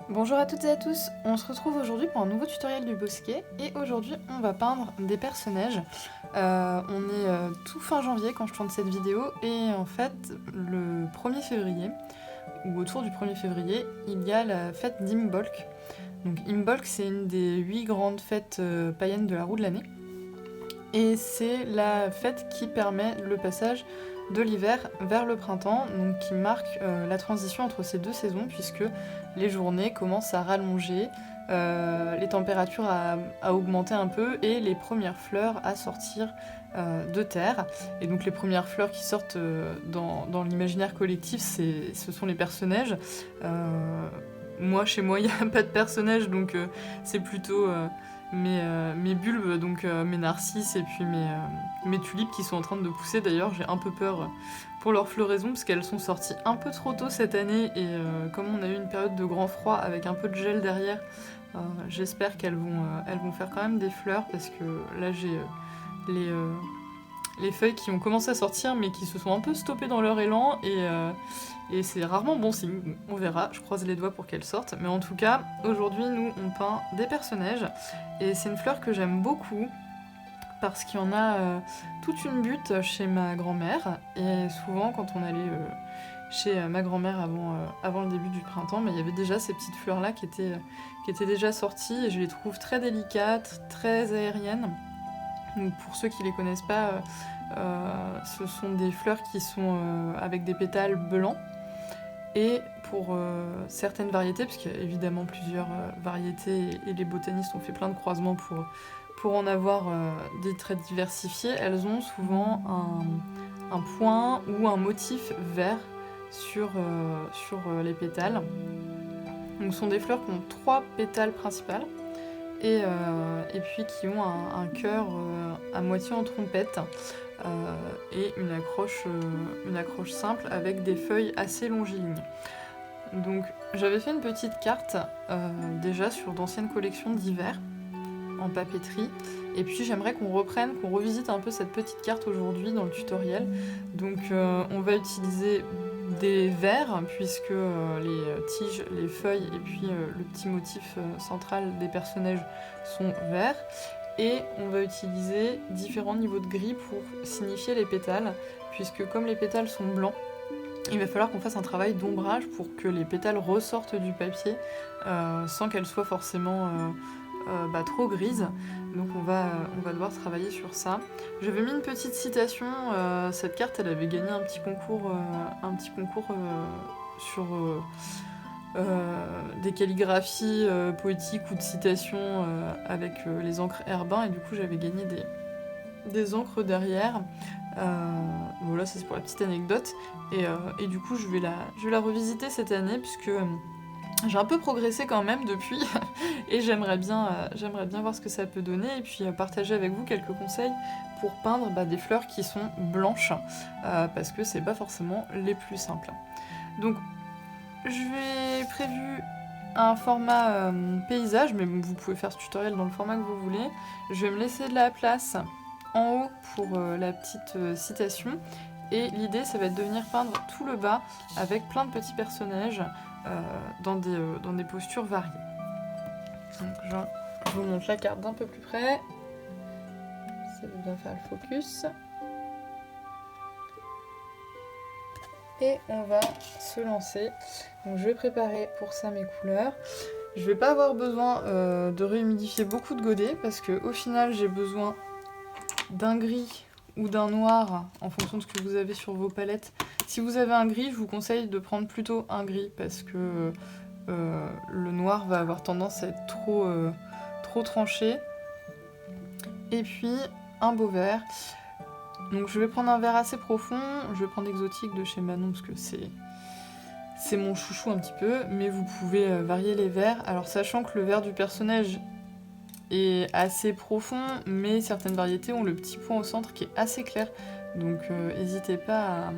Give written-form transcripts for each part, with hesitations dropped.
Bonjour à toutes et à tous, on se retrouve aujourd'hui pour un nouveau tutoriel du bosquet et aujourd'hui on va peindre des personnages. On est tout fin janvier quand je tourne cette vidéo et en fait le 1er février, ou autour du 1er février, il y a la fête d'Imbolc. Donc Imbolc c'est une des 8 grandes fêtes païennes de la roue de l'année et c'est la fête qui permet le passage de l'hiver vers le printemps, donc qui marque la transition entre ces deux saisons puisque les journées commencent à rallonger, les températures à augmenter un peu et les premières fleurs à sortir de terre. Et donc les premières fleurs qui sortent dans l'imaginaire collectif, ce sont les personnages. Moi, chez moi, il n'y a pas de personnages, donc c'est plutôt mes bulbes, donc mes narcisses et puis mes tulipes qui sont en train de pousser. D'ailleurs, j'ai un peu peur pour leur floraison parce qu'elles sont sorties un peu trop tôt cette année et comme on a eu une période de grand froid avec un peu de gel derrière, j'espère elles vont faire quand même des fleurs parce que là j'ai les feuilles qui ont commencé à sortir mais qui se sont un peu stoppées dans leur élan et c'est rarement bon signe. On verra, je croise les doigts pour qu'elles sortent. Mais en tout cas, aujourd'hui, nous, on peint des personnages. Et c'est une fleur que j'aime beaucoup parce qu'il y en a toute une butte chez ma grand-mère. Et souvent, quand on allait chez ma grand-mère avant le début du printemps, mais il y avait déjà ces petites fleurs-là qui étaient déjà sorties. Et je les trouve très délicates, très aériennes. Donc pour ceux qui ne les connaissent pas, ce sont des fleurs qui sont avec des pétales blancs. Et pour certaines variétés, parce qu'il y a évidemment plusieurs variétés et les botanistes ont fait plein de croisements pour en avoir des traits diversifiés, elles ont souvent un point ou un motif vert sur les pétales. Donc ce sont des fleurs qui ont 3 pétales principales et puis qui ont un cœur à moitié en trompette. Et une accroche simple avec des feuilles assez longilignes. Donc j'avais fait une petite carte déjà sur d'anciennes collections d'hiver en papeterie et puis j'aimerais qu'on revisite un peu cette petite carte aujourd'hui dans le tutoriel. Donc on va utiliser des verts puisque les tiges, les feuilles et puis le petit motif central des personnages sont verts. Et on va utiliser différents niveaux de gris pour signifier les pétales, puisque comme les pétales sont blancs, il va falloir qu'on fasse un travail d'ombrage pour que les pétales ressortent du papier sans qu'elles soient forcément trop grises. Donc on va devoir travailler sur ça. J'avais mis une petite citation, cette carte elle avait gagné un petit concours sur des calligraphies poétiques ou de citations avec les encres Herbin et du coup j'avais gagné des encres derrière. Voilà, ça c'est pour la petite anecdote. Et du coup je vais la revisiter cette année puisque j'ai un peu progressé quand même depuis et j'aimerais bien voir ce que ça peut donner et puis partager avec vous quelques conseils pour peindre des fleurs qui sont blanches parce que c'est pas forcément les plus simples. Donc j'ai prévu un format paysage, mais vous pouvez faire ce tutoriel dans le format que vous voulez. Je vais me laisser de la place en haut pour la petite citation. Et l'idée, ça va être de venir peindre tout le bas avec plein de petits personnages dans des postures variées. Donc je vous montre la carte d'un peu plus près. Ça veut bien faire le focus. Et on va se lancer. Donc je vais préparer pour ça mes couleurs. Je vais pas avoir besoin de réhumidifier beaucoup de godets parce qu'au final j'ai besoin d'un gris ou d'un noir en fonction de ce que vous avez sur vos palettes. Si vous avez un gris, je vous conseille de prendre plutôt un gris parce que le noir va avoir tendance à être trop tranché. Et puis un beau vert. Donc je vais prendre un vert assez profond, je vais prendre Exotique de chez Manon parce que c'est mon chouchou un petit peu, mais vous pouvez varier les verts. Alors sachant que le vert du personnage est assez profond, mais certaines variétés ont le petit point au centre qui est assez clair, donc n'hésitez pas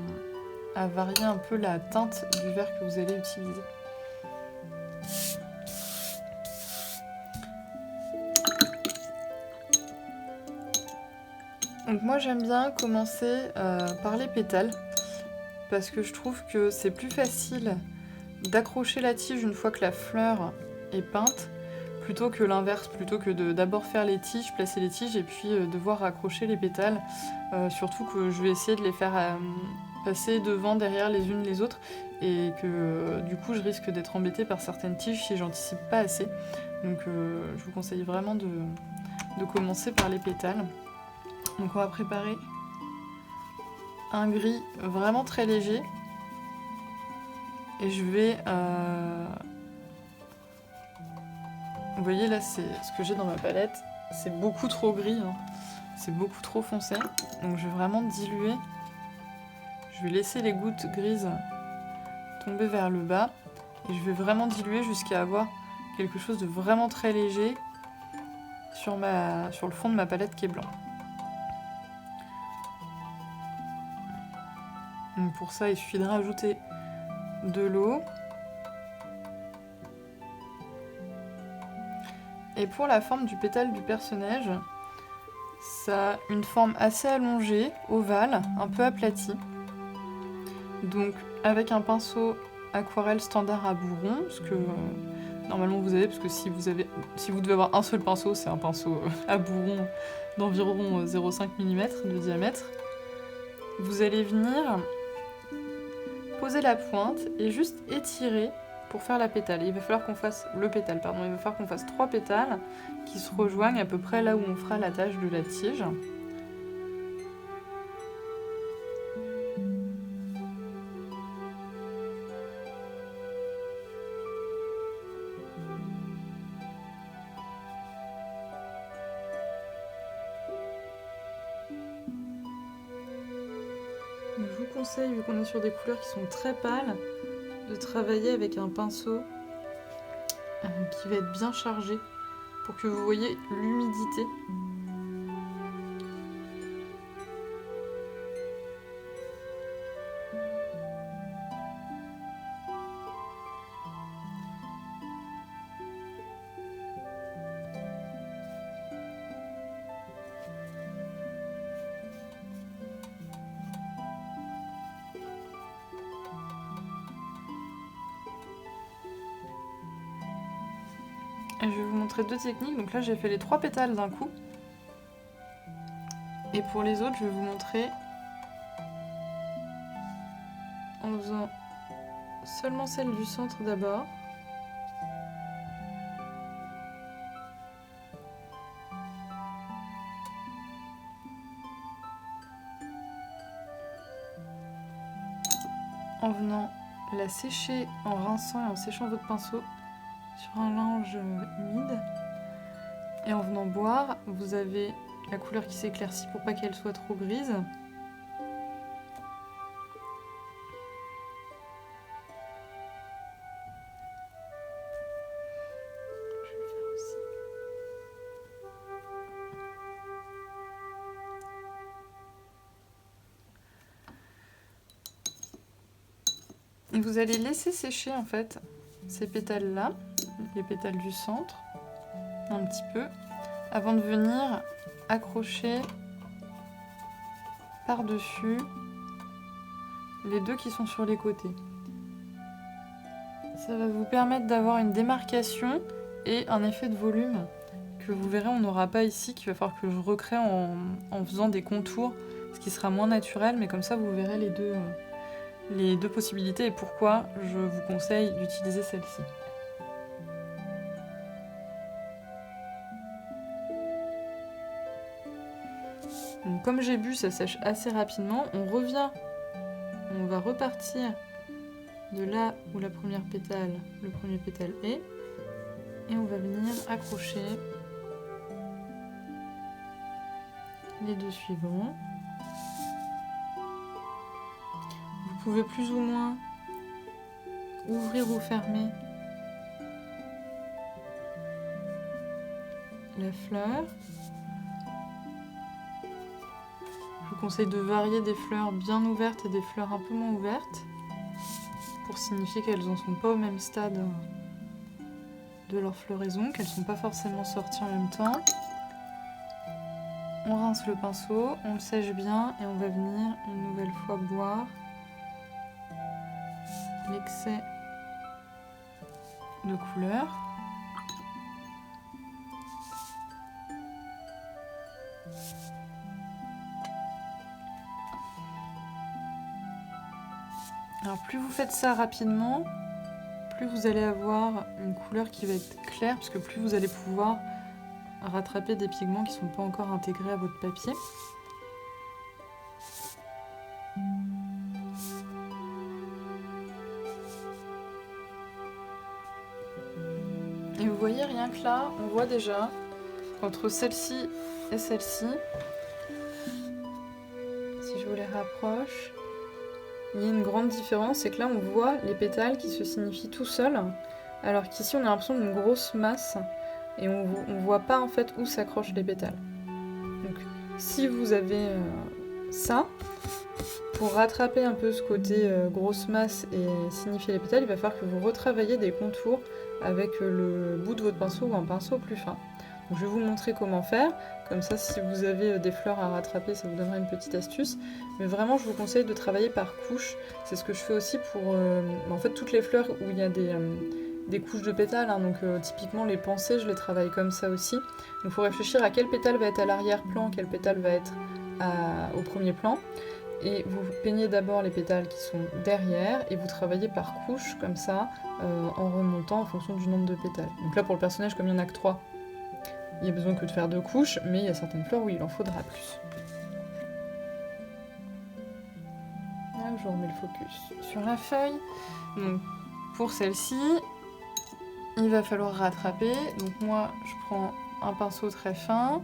à varier un peu la teinte du vert que vous allez utiliser. Donc moi j'aime bien commencer par les pétales, parce que je trouve que c'est plus facile d'accrocher la tige une fois que la fleur est peinte, plutôt que l'inverse, plutôt que de d'abord faire les tiges, placer les tiges et puis devoir accrocher les pétales. Surtout que je vais essayer de les faire passer devant, derrière les unes les autres, et que du coup je risque d'être embêtée par certaines tiges si j'anticipe pas assez. Donc je vous conseille vraiment de commencer par les pétales. Donc on va préparer un gris vraiment très léger. Et je vais... Vous voyez là, c'est ce que j'ai dans ma palette. C'est beaucoup trop gris, hein. C'est beaucoup trop foncé. Donc je vais vraiment diluer. Je vais laisser les gouttes grises tomber vers le bas. Et je vais vraiment diluer jusqu'à avoir quelque chose de vraiment très léger sur le fond de ma palette qui est blanc. Donc pour ça, il suffit de rajouter de l'eau. Et pour la forme du pétale du personnage, ça a une forme assez allongée, ovale, un peu aplatie. Donc avec un pinceau aquarelle standard à bourron, ce que normalement vous avez, parce que si vous devez avoir un seul pinceau, c'est un pinceau à bourron d'environ 0,5 mm de diamètre. Vous allez venir poser la pointe et juste étirer pour faire la pétale. Il va falloir qu'on fasse il va falloir qu'on fasse 3 pétales qui se rejoignent à peu près là où on fera la tache de la tige. Je vous conseille, vu qu'on est sur des couleurs qui sont très pâles, de travailler avec un pinceau qui va être bien chargé pour que vous voyez l'humidité. Et je vais vous montrer 2 techniques. Donc là, j'ai fait les 3 pétales d'un coup. Et pour les autres, je vais vous montrer en faisant seulement celle du centre d'abord. En venant la sécher, en rinçant et en séchant votre pinceau sur un linge humide. Et en venant boire, vous avez la couleur qui s'éclaircit pour pas qu'elle soit trop grise. Et vous allez laisser sécher en fait ces pétales là, les pétales du centre, un petit peu, avant de venir accrocher par-dessus les 2 qui sont sur les côtés. Ça va vous permettre d'avoir une démarcation et un effet de volume que vous verrez on n'aura pas ici, qu'il va falloir que je recrée en faisant des contours, ce qui sera moins naturel, mais comme ça vous verrez les deux possibilités et pourquoi je vous conseille d'utiliser celle-ci. Donc, comme j'ai bu, ça sèche assez rapidement. On va repartir de là où le premier pétale est, et on va venir accrocher les 2 suivants. Vous pouvez plus ou moins ouvrir ou fermer la fleur. Je vous conseille de varier des fleurs bien ouvertes et des fleurs un peu moins ouvertes pour signifier qu'elles n'en sont pas au même stade de leur floraison, qu'elles ne sont pas forcément sorties en même temps. On rince le pinceau, on le sèche bien et on va venir une nouvelle fois boire l'excès de couleur. Alors plus vous faites ça rapidement, plus vous allez avoir une couleur qui va être claire, parce que plus vous allez pouvoir rattraper des pigments qui ne sont pas encore intégrés à votre papier. Et vous voyez, rien que là, on voit déjà qu'entre celle-ci et celle-ci, si je vous les rapproche, il y a une grande différence, c'est que là on voit les pétales qui se signifient tout seuls, alors qu'ici on a l'impression d'une grosse masse et on voit pas en fait où s'accrochent les pétales. Donc si vous avez ça, pour rattraper un peu ce côté grosse masse et signifier les pétales, il va falloir que vous retravaillez des contours avec le bout de votre pinceau ou un pinceau plus fin. Donc, je vais vous montrer comment faire, comme ça si vous avez des fleurs à rattraper, ça vous donnera une petite astuce. Mais vraiment je vous conseille de travailler par couches, c'est ce que je fais aussi pour en fait toutes les fleurs où il y a des couches de pétales, hein. Donc typiquement les pensées je les travaille comme ça aussi. Donc il faut réfléchir à quel pétale va être à l'arrière-plan, quel pétale va être au premier plan. Et vous peignez d'abord les pétales qui sont derrière et vous travaillez par couches comme ça en remontant en fonction du nombre de pétales. Donc là pour le personnage, comme il n'y en a que 3, il n'y a besoin que de faire 2 couches, mais il y a certaines fleurs où il en faudra plus. Là, je remets le focus sur la feuille. Donc pour celle-ci, il va falloir rattraper. Donc moi je prends un pinceau très fin,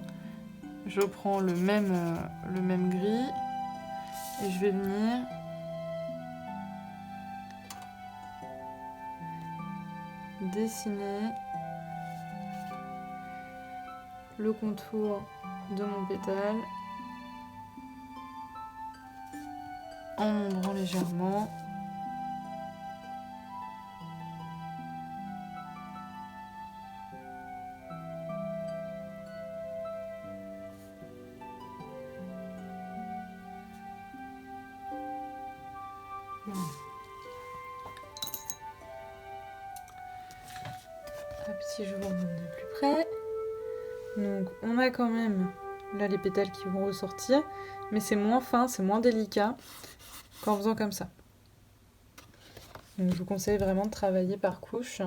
je prends le même gris et je vais venir dessiner le contour de mon pétale en ombrant légèrement. Hop, si je vous remonte de plus près. Donc on a quand même là les pétales qui vont ressortir, mais c'est moins fin, c'est moins délicat qu'en faisant comme ça. Donc je vous conseille vraiment de travailler par couches.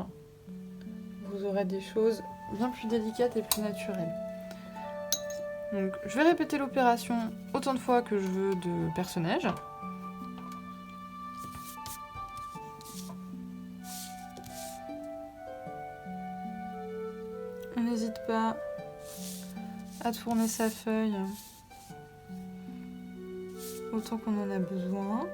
Vous aurez des choses bien plus délicates et plus naturelles. Donc je vais répéter l'opération autant de fois que je veux de personnages. On n'hésite pas à tourner sa feuille autant qu'on en a besoin.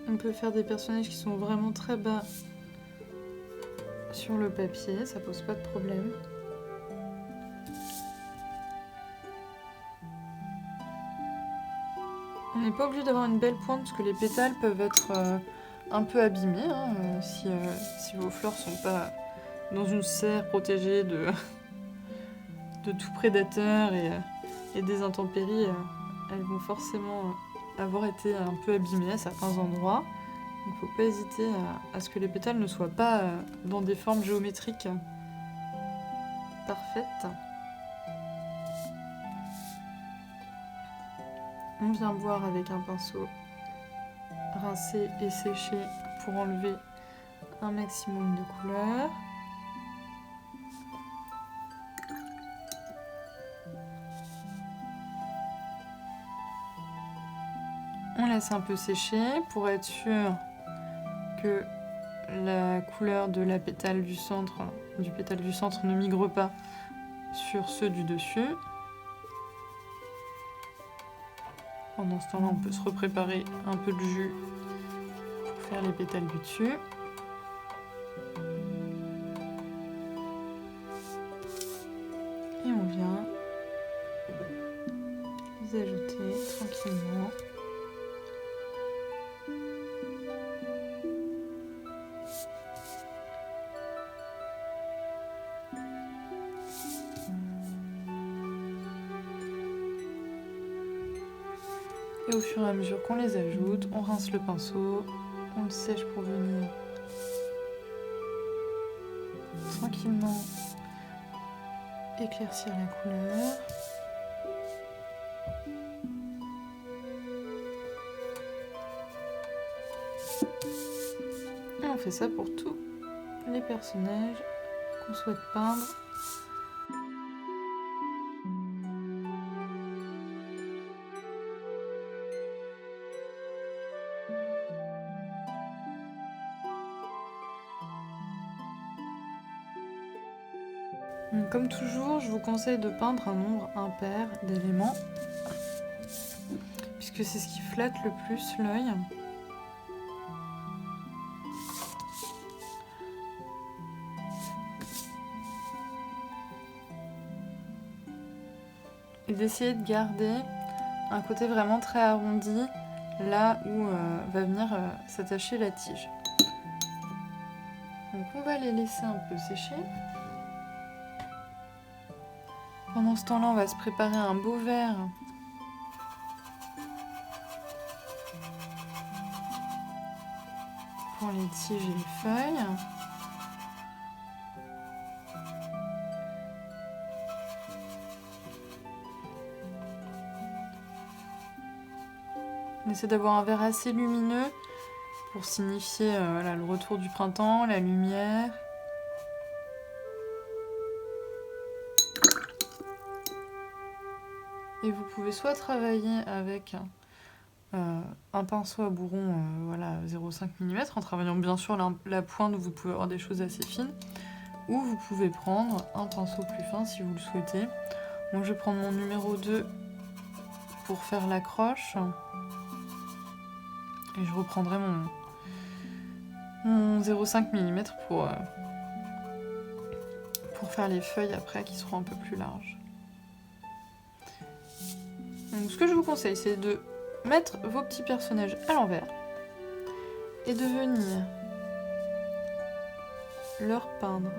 On peut faire des personnages qui sont vraiment très bas sur le papier, ça pose pas de problème. On n'est pas obligé d'avoir une belle pointe parce que les pétales peuvent être un peu abîmés, hein, si vos fleurs sont pas dans une serre protégée de tout prédateur et des intempéries, elles vont forcément avoir été un peu abîmées à certains endroits. Donc faut pas hésiter à ce que les pétales ne soient pas dans des formes géométriques parfaites. On vient boire avec un pinceau rincé et séché pour enlever un maximum de couleurs. On laisse un peu sécher pour être sûr que la couleur de la pétale du centre ne migre pas sur ceux du dessus. Pendant ce temps-là, on peut se repréparer un peu de jus pour faire les pétales du dessus. Et on vient les ajouter tranquillement. Et au fur et à mesure qu'on les ajoute, on rince le pinceau, on le sèche pour venir tranquillement éclaircir la couleur. Et on fait ça pour tous les personnages qu'on souhaite peindre. Comme toujours, je vous conseille de peindre un nombre impair d'éléments, puisque c'est ce qui flatte le plus l'œil. Et d'essayer de garder un côté vraiment très arrondi, là où va venir s'attacher la tige. Donc on va les laisser un peu sécher. Pendant ce temps-là, on va se préparer un beau verre pour les tiges et les feuilles. On essaie d'avoir un verre assez lumineux pour signifier voilà, le retour du printemps, la lumière. Et vous pouvez soit travailler avec un pinceau à bourron voilà, 0,5 mm, en travaillant bien sûr la pointe, vous pouvez avoir des choses assez fines, ou vous pouvez prendre un pinceau plus fin si vous le souhaitez. Moi je vais prendre mon numéro 2 pour faire l'accroche, et je reprendrai mon 0,5 mm pour faire les feuilles après qui seront un peu plus larges. Donc ce que je vous conseille, c'est de mettre vos petits personnages à l'envers et de venir leur peindre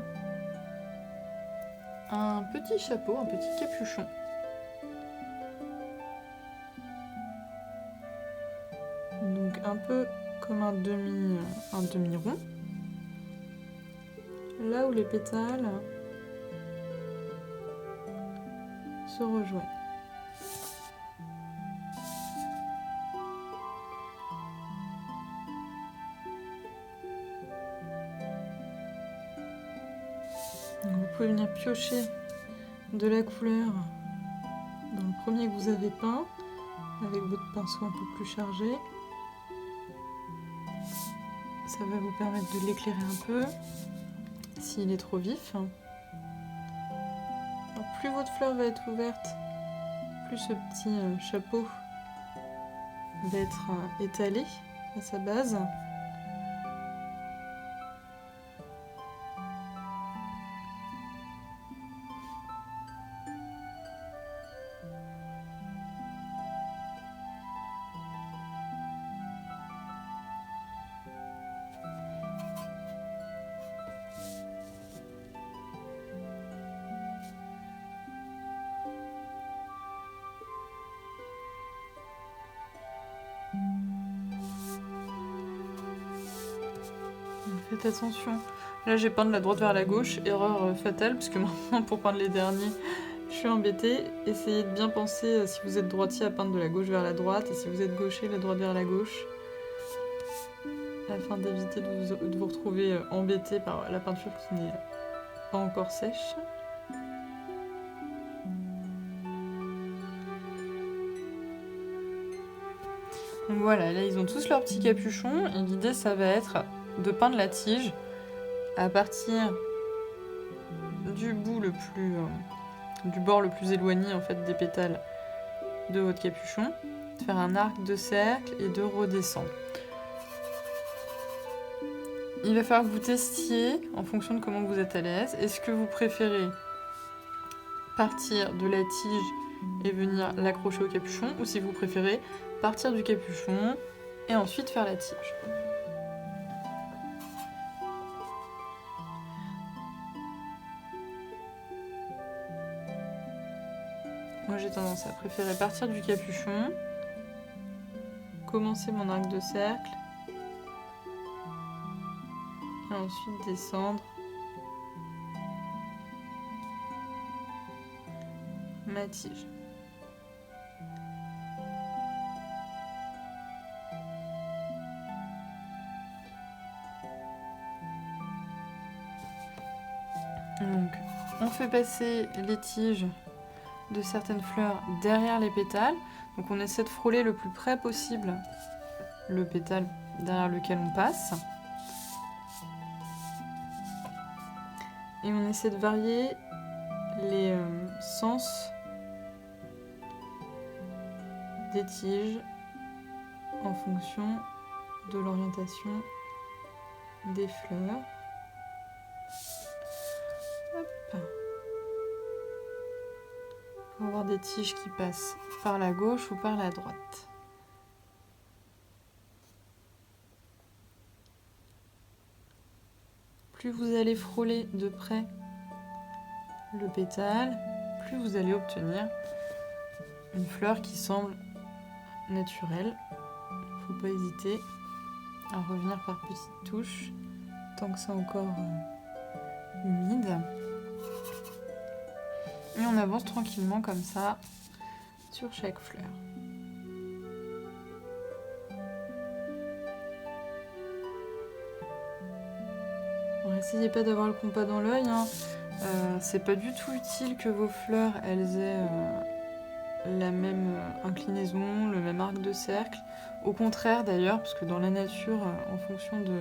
un petit chapeau, un petit capuchon. Donc un peu comme un demi-rond. Là où les pétales se rejoignent. Vous pouvez venir piocher de la couleur dans le premier que vous avez peint avec votre pinceau un peu plus chargé. Ça va vous permettre de l'éclairer un peu s'il est trop vif. Alors, plus votre fleur va être ouverte, plus ce petit chapeau va être étalé à sa base. Faites attention. Là, j'ai peint de la droite vers la gauche, erreur fatale, puisque maintenant, pour peindre les derniers, je suis embêtée. Essayez de bien penser, si vous êtes droitier, à peindre de la gauche vers la droite, et si vous êtes gaucher, la droite vers la gauche, afin d'éviter de vous retrouver embêté par la peinture qui n'est pas encore sèche. Donc voilà, là, ils ont tous leur petit capuchon, et l'idée, ça va être de peindre la tige à partir du bout du bord le plus éloigné en fait des pétales de votre capuchon, de faire un arc de cercle et de redescendre. Il va falloir que vous testiez en fonction de comment vous êtes à l'aise. Est-ce que vous préférez partir de la tige et venir l'accrocher au capuchon, ou si vous préférez partir du capuchon et ensuite faire la tige. Moi j'ai tendance à préférer partir du capuchon commencer mon arc de cercle et ensuite descendre ma tige. Donc, on fait passer les tiges de certaines fleurs derrière les pétales. Donc on essaie de frôler le plus près possible le pétale derrière lequel on passe. Et on essaie de varier les sens des tiges en fonction de l'orientation des fleurs. Hop. Pour avoir des tiges qui passent par la gauche ou par la droite. Plus vous allez frôler de près le pétale, plus vous allez obtenir une fleur qui semble naturelle. Faut pas hésiter à revenir par petites touches tant que c'est encore humide. Et on avance tranquillement comme ça sur chaque fleur. Bon, essayez pas d'avoir le compas dans l'œil, hein. C'est pas du tout utile que vos fleurs elles aient la même inclinaison, le même arc de cercle. Au contraire d'ailleurs, parce que dans la nature, en fonction de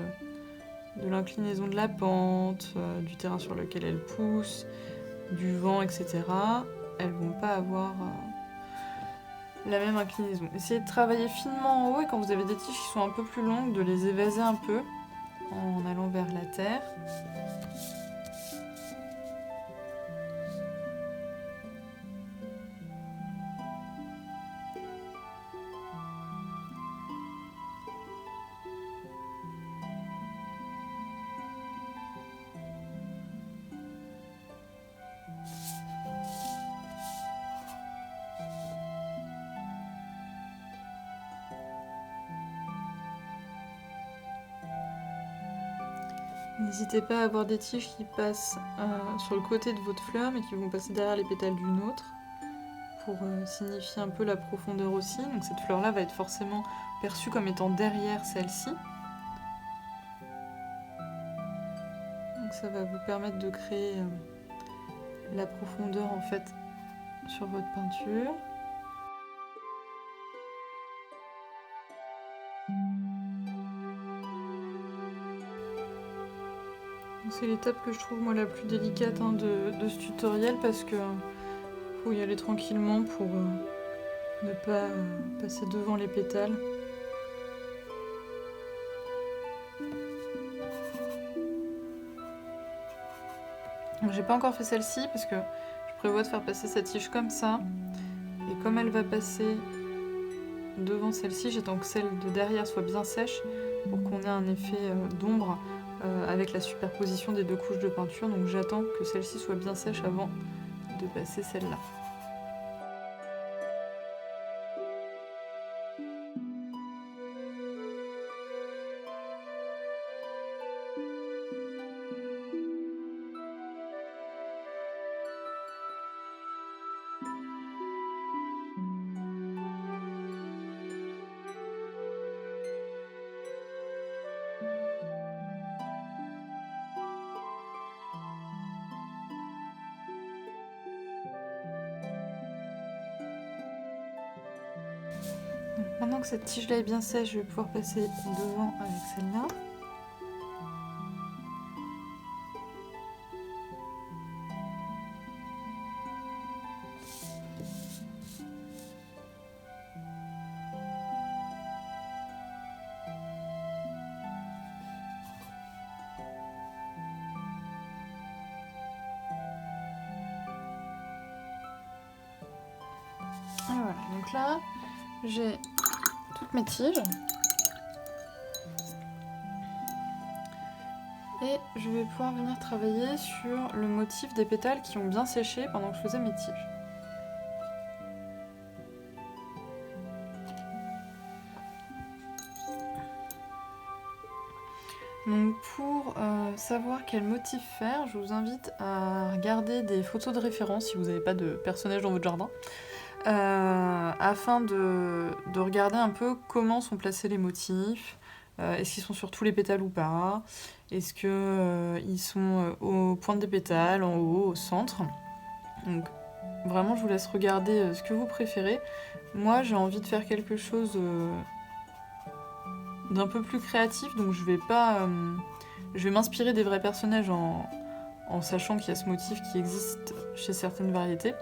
l'inclinaison de la pente, du terrain sur lequel elles poussent, du vent, etc., elles vont pas avoir la même inclinaison. Essayez de travailler finement en haut et quand vous avez des tiges qui sont un peu plus longues, de les évaser un peu en allant vers la terre. N'hésitez pas à avoir des tiges qui passent sur le côté de votre fleur, mais qui vont passer derrière les pétales d'une autre, pour signifier un peu la profondeur aussi. Donc cette fleur-là va être forcément perçue comme étant derrière celle-ci. Donc ça va vous permettre de créer la profondeur en fait sur votre peinture. C'est l'étape que je trouve moi la plus délicate de ce tutoriel parce que faut y aller tranquillement pour ne pas passer devant les pétales. J'ai pas encore fait celle-ci parce que je prévois de faire passer cette tige comme ça. Et comme elle va passer devant celle-ci, j'attends que celle de derrière soit bien sèche pour qu'on ait un effet d'ombre avec la superposition des deux couches de peinture. Donc j'attends que celle-ci soit bien sèche avant de passer celle-là. Maintenant que cette tige là est bien sèche, je vais pouvoir passer devant avec celle-là. Et voilà, donc là j'ai toutes mes tiges. Et je vais pouvoir venir travailler sur le motif des pétales qui ont bien séché pendant que je faisais mes tiges. Donc pour savoir quel motif faire, je vous invite à regarder des photos de référence si vous n'avez pas de personnage dans votre jardin, afin de regarder un peu comment sont placés les motifs, est-ce qu'ils sont sur tous les pétales ou pas, est-ce qu'ils sont aux pointes des pétales, en haut, au centre. Donc vraiment je vous laisse regarder ce que vous préférez. Moi j'ai envie de faire quelque chose d'un peu plus créatif, donc je vais m'inspirer des vrais personnages en sachant qu'il y a ce motif qui existe chez certaines variétés,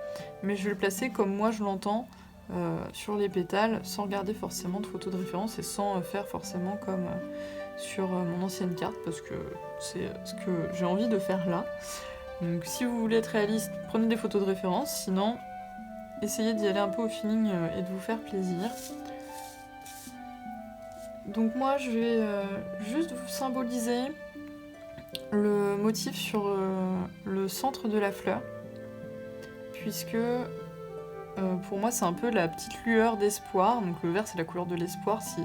mais je vais le placer comme moi je l'entends sur les pétales, sans regarder forcément de photos de référence et sans faire forcément comme sur mon ancienne carte, parce que c'est ce que j'ai envie de faire là. Donc si vous voulez être réaliste, prenez des photos de référence, sinon essayez d'y aller un peu au feeling et de vous faire plaisir. Donc moi je vais juste vous symboliser le motif sur le centre de la fleur, puisque pour moi c'est un peu la petite lueur d'espoir. Donc le vert c'est la couleur de l'espoir si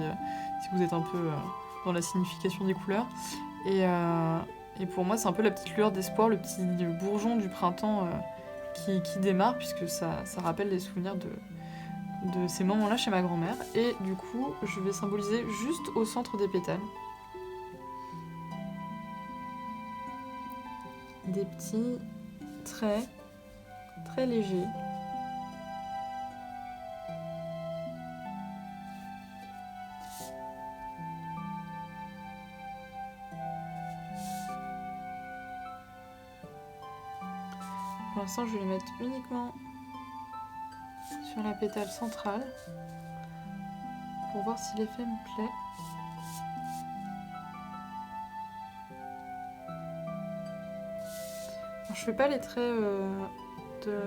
vous êtes un peu dans la signification des couleurs. Et pour moi c'est un peu la petite lueur d'espoir, le petit bourgeon du printemps qui démarre, puisque ça rappelle les souvenirs de ces moments-là chez ma grand-mère. Et du coup, je vais symboliser juste au centre des pétales des petits traits très légers. Pour l'instant, je vais les mettre uniquement sur la pétale centrale pour voir si l'effet me plaît. Alors, je fais pas les traits de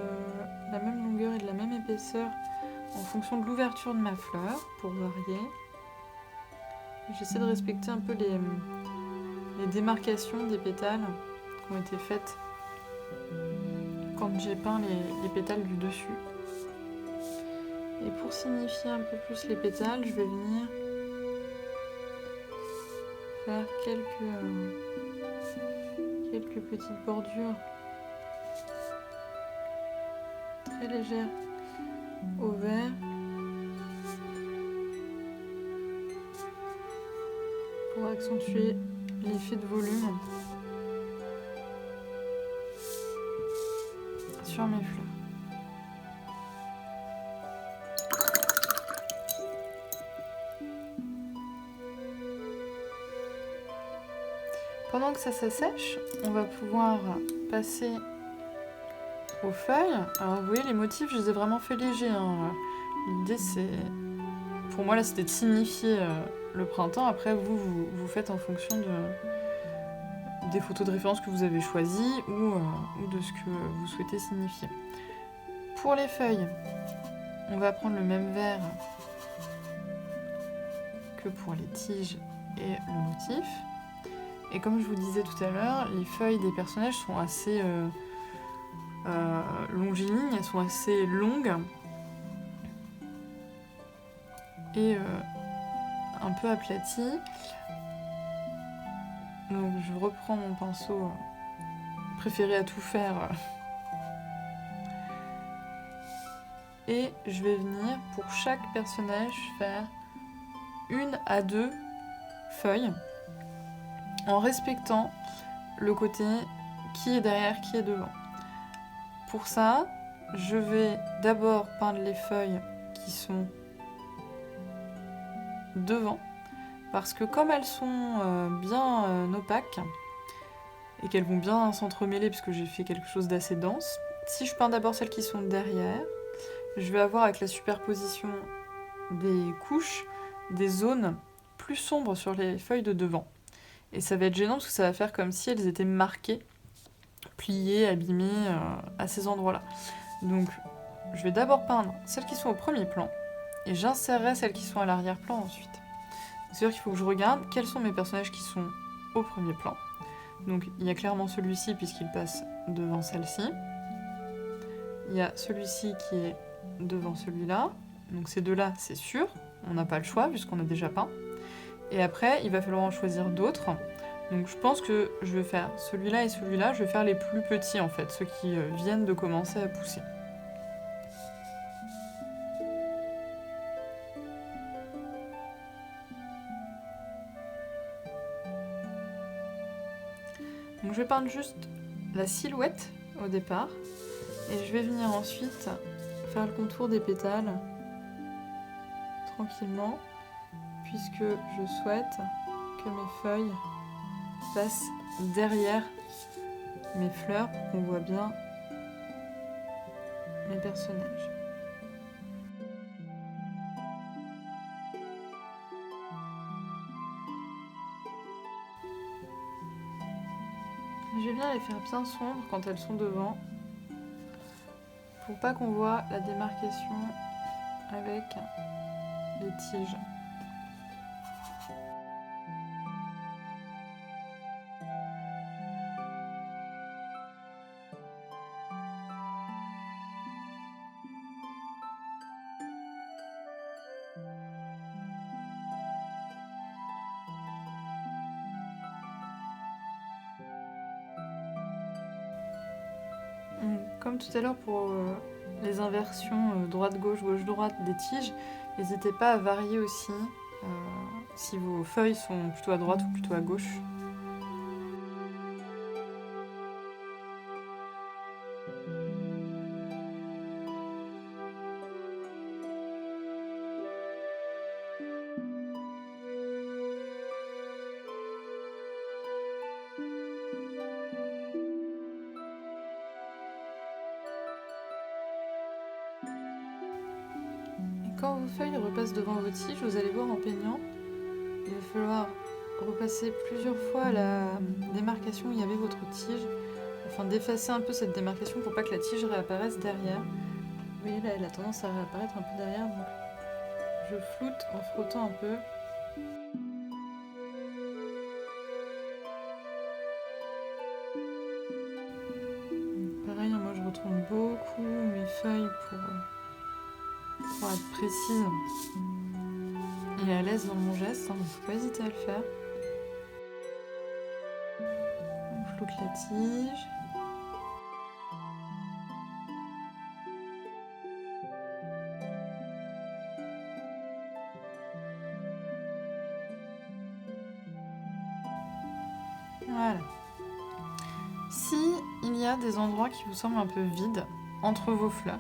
la même longueur et de la même épaisseur en fonction de l'ouverture de ma fleur pour varier. J'essaie de respecter un peu les démarcations des pétales qui ont été faites quand j'ai peint les pétales du dessus. Et pour signifier un peu plus les pétales, je vais venir faire quelques petites bordures très légères au vert pour accentuer l'effet de volume sur mes fleurs. Pendant que ça s'assèche, on va pouvoir passer aux feuilles. Alors vous voyez, les motifs, je les ai vraiment fait légers. L'idée, c'est... Pour moi, là, c'était de signifier le printemps. Après, vous faites en fonction des photos de référence que vous avez choisies ou de ce que vous souhaitez signifier. Pour les feuilles, on va prendre le même vert que pour les tiges et le motif. Et comme je vous disais tout à l'heure, les feuilles des personnages sont assez longilignes, elles sont assez longues et un peu aplaties. Donc je reprends mon pinceau préféré à tout faire et je vais venir pour chaque personnage faire 1 à 2 feuilles en respectant le côté qui est derrière, qui est devant. Pour ça, je vais d'abord peindre les feuilles qui sont devant, parce que comme elles sont bien opaques et qu'elles vont bien s'entremêler puisque j'ai fait quelque chose d'assez dense, si je peins d'abord celles qui sont derrière, je vais avoir avec la superposition des couches des zones plus sombres sur les feuilles de devant. Et ça va être gênant parce que ça va faire comme si elles étaient marquées, pliées, abîmées à ces endroits-là. Donc je vais d'abord peindre celles qui sont au premier plan et j'insérerai celles qui sont à l'arrière-plan ensuite. C'est-à-dire qu'il faut que je regarde quels sont mes personnages qui sont au premier plan. Donc il y a clairement celui-ci puisqu'il passe devant celle-ci. Il y a celui-ci qui est devant celui-là. Donc ces deux-là, c'est sûr, on n'a pas le choix puisqu'on a déjà peint. Et après, il va falloir en choisir d'autres Donc je pense que je vais faire celui-là et celui-là, je vais faire les plus petits en fait, ceux qui viennent de commencer à pousser. Donc je vais peindre juste la silhouette au départ et je vais venir ensuite faire le contour des pétales tranquillement puisque je souhaite que mes feuilles passent derrière mes fleurs pour qu'on voit bien mes personnages. Je vais bien les faire bien sombres quand elles sont devant pour pas qu'on voit la démarcation avec les tiges. Comme tout à l'heure pour les inversions droite-gauche, gauche-droite des tiges, n'hésitez pas à varier aussi si vos feuilles sont plutôt à droite ou plutôt à gauche. Quand vos feuilles repassent devant vos tiges, vous allez voir en peignant, il va falloir repasser plusieurs fois la démarcation où il y avait votre tige, afin d'effacer un peu cette démarcation pour pas que la tige réapparaisse derrière. Vous voyez là, elle a tendance à réapparaître un peu derrière, donc je floute en frottant un peu. Pareil, moi je retourne beaucoup mes feuilles pour être précise et à l'aise dans mon geste, donc faut pas hésiter à le faire. On floute la tige. Voilà. Si il y a des endroits qui vous semblent un peu vides entre vos fleurs,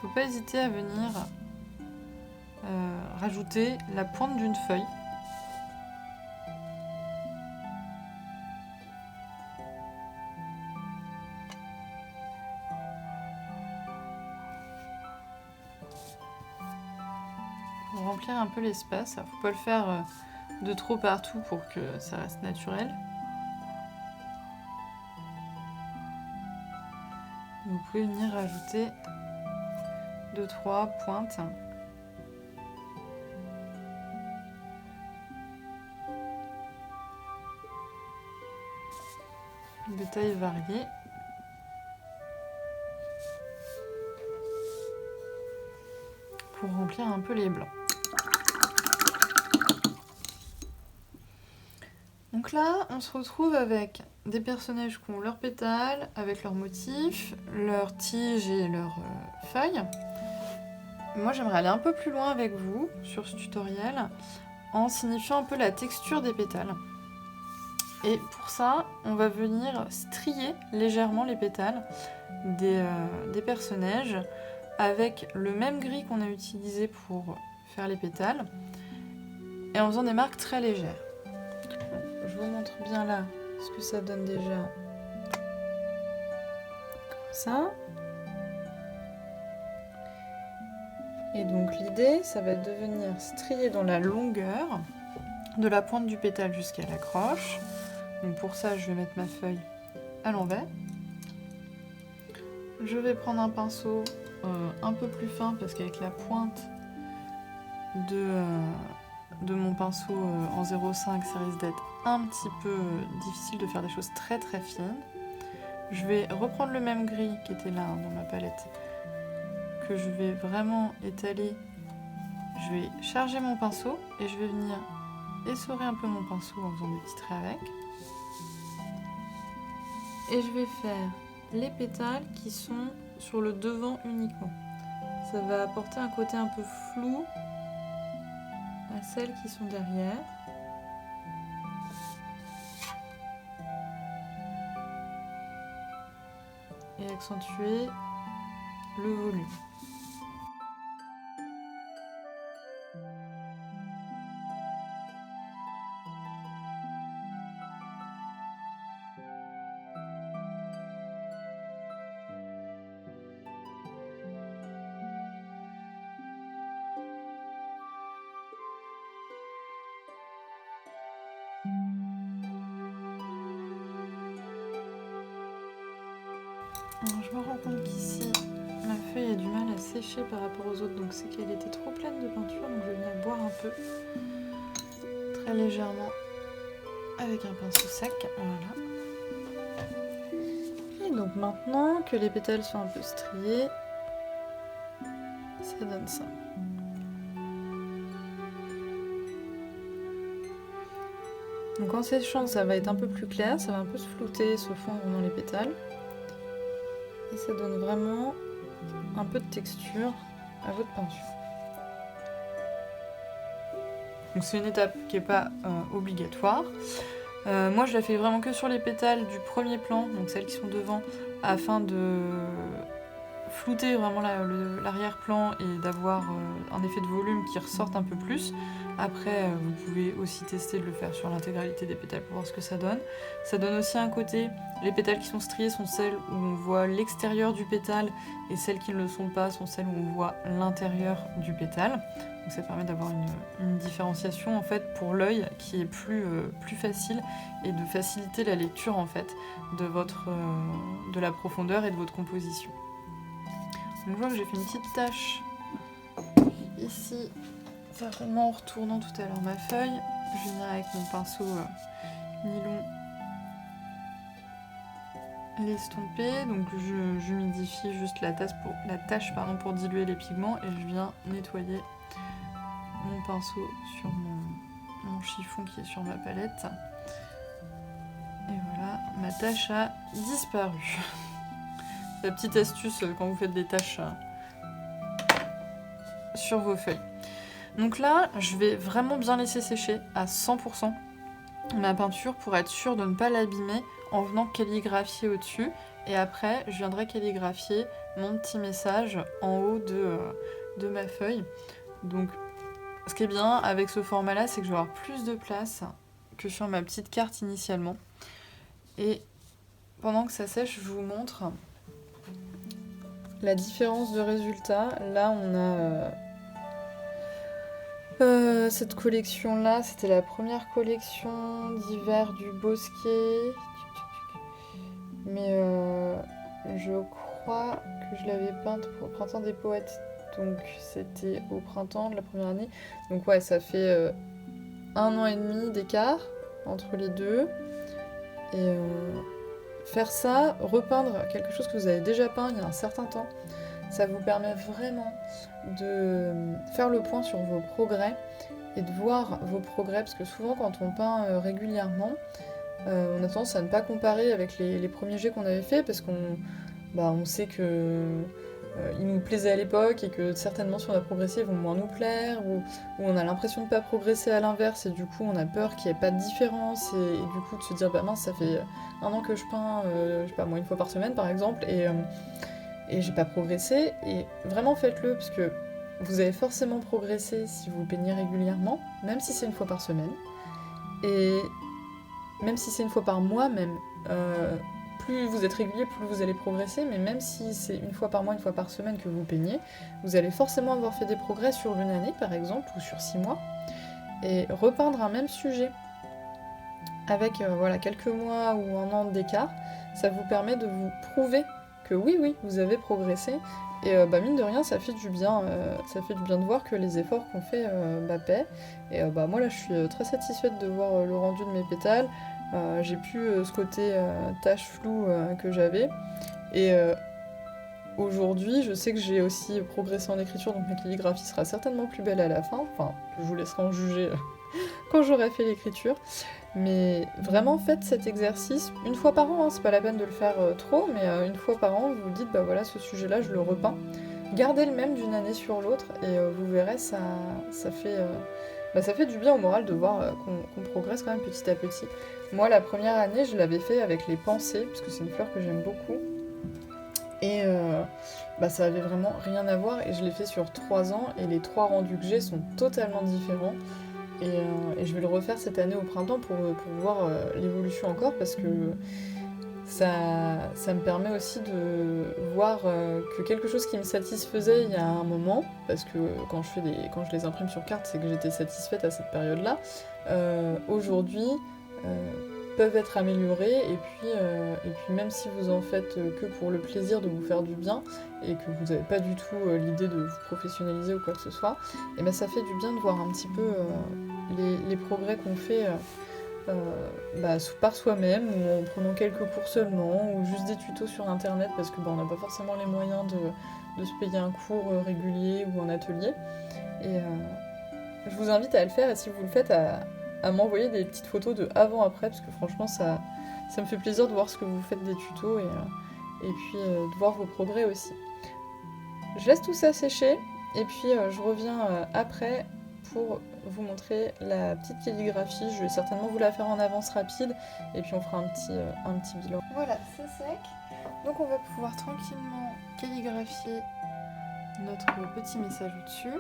faut pas hésiter à venir rajouter la pointe d'une feuille. Pour remplir un peu l'espace. Faut pas le faire de trop partout pour que ça reste naturel. Vous pouvez venir rajouter 2-3 pointes. De tailles variées. Pour remplir un peu les blancs. Donc là, on se retrouve avec des personnages qui ont leurs pétales, avec leurs motifs, leurs tiges et leurs feuilles. Moi, j'aimerais aller un peu plus loin avec vous sur ce tutoriel en signifiant un peu la texture des pétales. Et pour ça, on va venir strier légèrement les pétales des personnages avec le même gris qu'on a utilisé pour faire les pétales et en faisant des marques très légères. Je vous montre bien là ce que ça donne déjà. Comme ça. Et donc l'idée, ça va être de venir strier dans la longueur de la pointe du pétale jusqu'à l'accroche. Donc pour ça, je vais mettre ma feuille à l'envers. Je vais prendre un pinceau un peu plus fin parce qu'avec la pointe de mon pinceau en 0,5, ça risque d'être un petit peu difficile de faire des choses très très fines. Je vais reprendre le même gris qui était là dans ma palette, que je vais vraiment étaler. Je vais charger mon pinceau et je vais venir essorer un peu mon pinceau en faisant des petits traits avec. Et je vais faire les pétales qui sont sur le devant uniquement. Ça va apporter un côté un peu flou à celles qui sont derrière. Et accentuer le volume. Alors, je me rends compte qu'ici, ma feuille a du mal à sécher par rapport aux autres, donc c'est qu'elle était trop pleine de peinture, donc je vais venir boire un peu, très légèrement, avec un pinceau sec, voilà. Et donc maintenant que les pétales sont un peu striés, ça donne ça. Donc en séchant, ça va être un peu plus clair, ça va un peu se flouter, se fondre dans les pétales. Et ça donne vraiment un peu de texture à votre peinture. Donc c'est une étape qui n'est pas obligatoire. Moi je la fais vraiment que sur les pétales du premier plan, donc celles qui sont devant, afin de flouter vraiment l'arrière-plan et d'avoir un effet de volume qui ressorte un peu plus. Après, vous pouvez aussi tester de le faire sur l'intégralité des pétales pour voir ce que ça donne. Ça donne aussi un côté, les pétales qui sont striés sont celles où on voit l'extérieur du pétale, et celles qui ne le sont pas sont celles où on voit l'intérieur du pétale. Donc ça permet d'avoir une différenciation en fait pour l'œil qui est plus facile, et de faciliter la lecture en fait de la profondeur et de votre composition. Donc je vois que j'ai fait une petite tache ici, certainement en retournant tout à l'heure ma feuille. Je vais venir avec mon pinceau nylon l'estomper. Donc j'humidifie juste la tâche pour diluer les pigments, et je viens nettoyer mon pinceau sur mon chiffon qui est sur ma palette. Et voilà, ma tâche a disparu. La petite astuce quand vous faites des tâches sur vos feuilles. Donc là, je vais vraiment bien laisser sécher à 100% ma peinture pour être sûre de ne pas l'abîmer en venant calligraphier au-dessus. Et après, je viendrai calligraphier mon petit message en haut de ma feuille. Donc, ce qui est bien avec ce format-là, c'est que je vais avoir plus de place que sur ma petite carte initialement. Et pendant que ça sèche, je vous montre la différence de résultat. Là, on a cette collection-là, c'était la première collection d'hiver du Bosquet. Mais je crois que je l'avais peinte pour le printemps des poètes. Donc c'était au printemps de la première année. Donc ouais, ça fait 1 an et demi d'écart entre les deux. Et faire ça, repeindre quelque chose que vous avez déjà peint il y a un certain temps, ça vous permet vraiment de faire le point sur vos progrès et de voir vos progrès, parce que souvent quand on peint régulièrement, on a tendance à ne pas comparer avec les premiers jets qu'on avait fait, parce qu'on sait que ils nous plaisaient à l'époque, et que certainement si on a progressé ils vont moins nous plaire, ou on a l'impression de ne pas progresser à l'inverse, et du coup on a peur qu'il n'y ait pas de différence, et du coup de se dire bah mince, ça fait 1 an que je peins, je sais pas moi, 1 fois par semaine par exemple, et j'ai pas progressé. Et vraiment faites-le, parce que vous allez forcément progresser si vous peignez régulièrement, même si c'est 1 fois par semaine, et même si c'est 1 fois par mois même. Plus vous êtes régulier, plus vous allez progresser, mais même si c'est 1 fois par mois, 1 fois par semaine que vous peignez, vous allez forcément avoir fait des progrès sur 1 année par exemple, ou sur 6 mois. Et repeindre un même sujet avec quelques mois ou 1 an d'écart, ça vous permet de vous prouver que oui, vous avez progressé. Et mine de rien, ça fait du bien de voir que les efforts qu'on fait paient. Et moi là, je suis très satisfaite de voir le rendu de mes pétales. J'ai plus ce côté tache floue que j'avais. Et aujourd'hui, je sais que j'ai aussi progressé en écriture, donc ma calligraphie sera certainement plus belle à la fin. Enfin, je vous laisserai en juger quand j'aurai fait l'écriture. Mais vraiment faites cet exercice une fois par an, hein, c'est pas la peine de le faire trop, mais une fois par an vous vous dites bah voilà ce sujet-là je le repeins. Gardez le même d'une année sur l'autre et vous verrez ça fait du bien au moral de voir qu'on progresse quand même petit à petit. Moi la première année je l'avais fait avec les pensées, parce que c'est une fleur que j'aime beaucoup. Et ça avait vraiment rien à voir et je l'ai fait sur 3 ans et les 3 rendus que j'ai sont totalement différents. Et je vais le refaire cette année au printemps pour voir l'évolution encore parce que ça me permet aussi de voir que quelque chose qui me satisfaisait il y a un moment, parce que quand je les imprime sur carte, c'est que j'étais satisfaite à cette période-là, aujourd'hui peuvent être améliorés et puis même si vous en faites que pour le plaisir de vous faire du bien et que vous n'avez pas du tout l'idée de vous professionnaliser ou quoi que ce soit, et ben ça fait du bien de voir un petit peu les progrès qu'on fait par soi-même ou en prenant quelques cours seulement ou juste des tutos sur internet parce que on n'a pas forcément les moyens de se payer un cours régulier ou un atelier. Et je vous invite à le faire et si vous le faites à m'envoyer des petites photos de avant-après parce que franchement ça me fait plaisir de voir ce que vous faites des tutos et puis de voir vos progrès aussi. Je laisse tout ça sécher et puis je reviens après pour vous montrer la petite calligraphie. Je vais certainement vous la faire en avance rapide et puis on fera un petit bilan. Voilà, c'est sec. Donc on va pouvoir tranquillement calligraphier notre petit message au-dessus.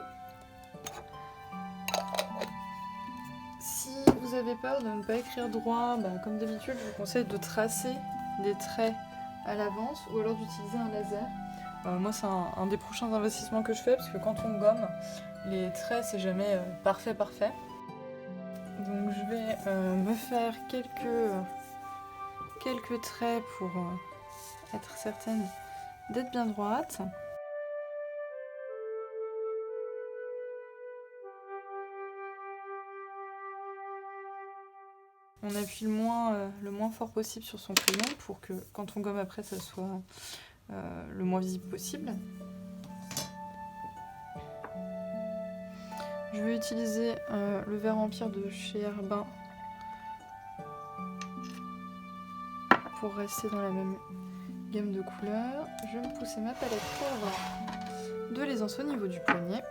Si vous avez peur de ne pas écrire droit, comme d'habitude, je vous conseille de tracer des traits à l'avance ou alors d'utiliser un laser. Moi, c'est un des prochains investissements que je fais parce que quand on gomme, les traits, c'est jamais parfait. Donc, je vais me faire quelques traits pour être certaine d'être bien droite. On appuie le moins fort possible sur son crayon pour que quand on gomme après, ça soit le moins visible possible. Je vais utiliser le vert empire de chez Herbin pour rester dans la même gamme de couleurs. Je vais me pousser ma palette pour avoir de l'aisance au niveau du poignet.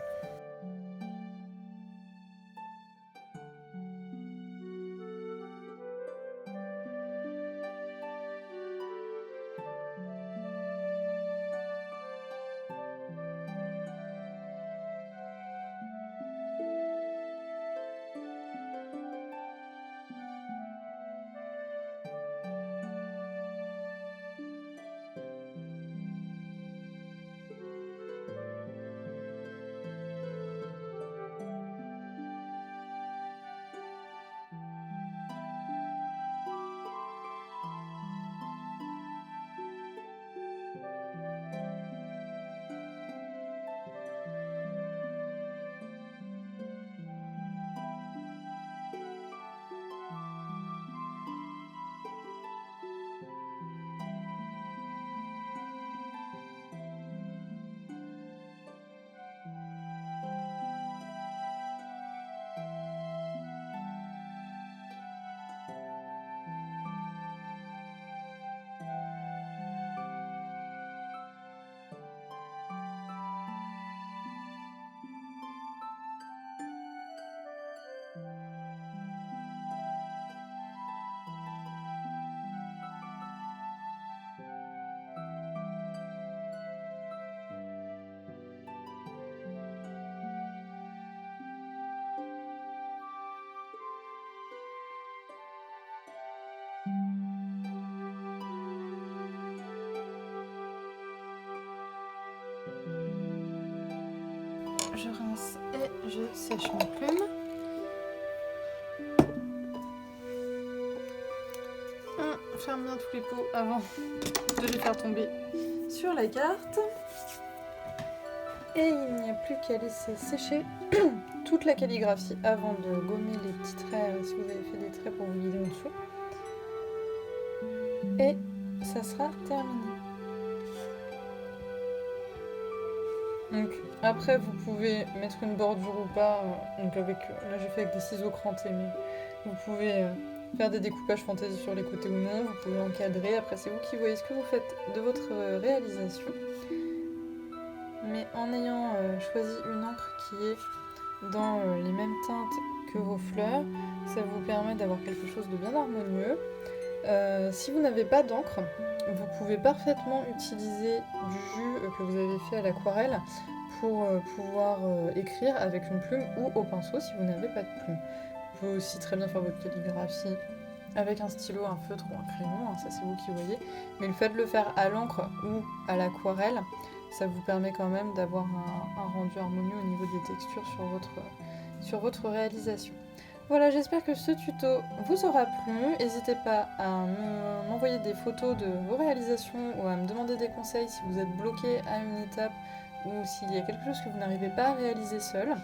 Je rince et je sèche ma plume. On ferme bien tous les pots avant de les faire tomber sur la carte. Et il n'y a plus qu'à laisser sécher toute la calligraphie avant de gommer les petits traits si vous avez fait des traits pour vous guider en dessous. Et ça sera terminé. Donc après vous pouvez mettre une bordure ou pas, donc avec, là j'ai fait avec des ciseaux crantés, mais vous pouvez faire des découpages fantaisie sur les côtés ou non, vous pouvez encadrer, après c'est vous qui voyez ce que vous faites de votre réalisation. Mais en ayant choisi une encre qui est dans les mêmes teintes que vos fleurs, ça vous permet d'avoir quelque chose de bien harmonieux. Si vous n'avez pas d'encre, vous pouvez parfaitement utiliser du jus que vous avez fait à l'aquarelle pour pouvoir écrire avec une plume ou au pinceau si vous n'avez pas de plume. Vous pouvez aussi très bien faire votre calligraphie avec un stylo, un feutre ou un crayon, hein, ça c'est vous qui voyez. Mais le fait de le faire à l'encre ou à l'aquarelle, ça vous permet quand même d'avoir un rendu harmonieux au niveau des textures sur votre réalisation. Voilà, j'espère que ce tuto vous aura plu. N'hésitez pas à m'envoyer des photos de vos réalisations ou à me demander des conseils si vous êtes bloqué à une étape ou s'il y a quelque chose que vous n'arrivez pas à réaliser seul.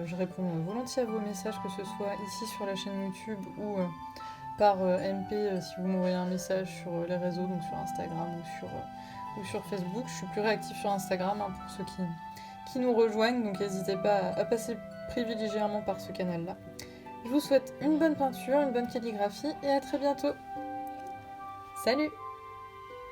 Je réponds volontiers à vos messages, que ce soit ici sur la chaîne YouTube ou par MP si vous m'envoyez un message sur les réseaux, donc sur Instagram ou sur Facebook. Je suis plus réactive sur Instagram pour ceux qui nous rejoignent, donc n'hésitez pas à passer privilégiément par ce canal-là. Je vous souhaite une bonne peinture, une bonne calligraphie et à très bientôt. Salut!